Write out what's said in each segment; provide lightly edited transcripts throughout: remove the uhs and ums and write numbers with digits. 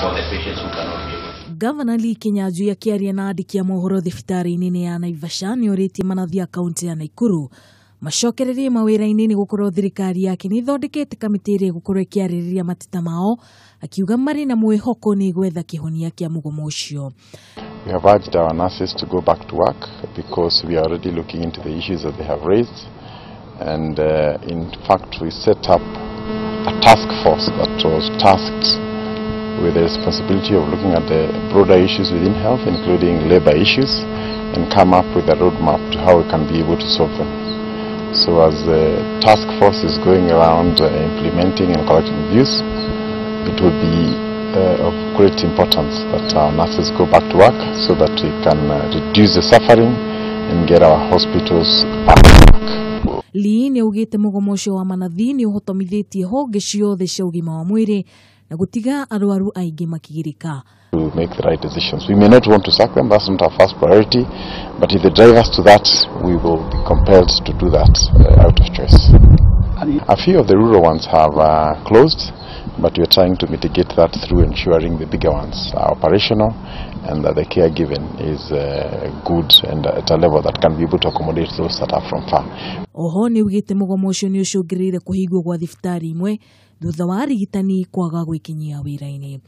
for the patients who cannot be able. Ngavana Lee Kinyanjui akiaria na andiki a mohoro thibitari-ini ya Naivasha ni oritie manathi a kaunti ya Naikuru macokererie mawira-ini ni gukorwo thirikari yake ni thondekete kamiti iri gukorwo ikiaririria mateta mao akiuga mari na mwihoko ni gwetha kihonia kia mugomo ucio. We have urged our nurses to go back to work because we are already looking into the issues that they have raised, and in fact we set up a task force that was tasked with the responsibility of looking at the broader issues within health, including labor issues, and come up with a roadmap to how we can be able to solve them. So as the task force is going around implementing and collecting views, it will be of great importance that our nurses go back to work so that we can reduce the suffering and get our hospitals back to work. Lee ni ugite mugomo ucio wa manathi ni uhotomithitie honge ciothe cia ugima wa mwiri na gutiga aruaru aingi makigirika. To make the right decisions. We may not want to sack them, that's not our first priority, but if they drive us to that, we will be compelled to do that out of choice. A few of the rural ones have closed, but we are trying to mitigate that through ensuring the bigger ones are operational and that the care given is good and at a level that can be able to accommodate those that are from far. Oho ni ugite mugomo ucio ni ucungirire kuhingwo gwa thibitari imwe thutha wa arigitani kwaga gwikinyia wira-ini.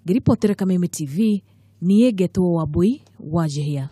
Ngiripotera Kameme TV, niye getwo Wambui Njihia.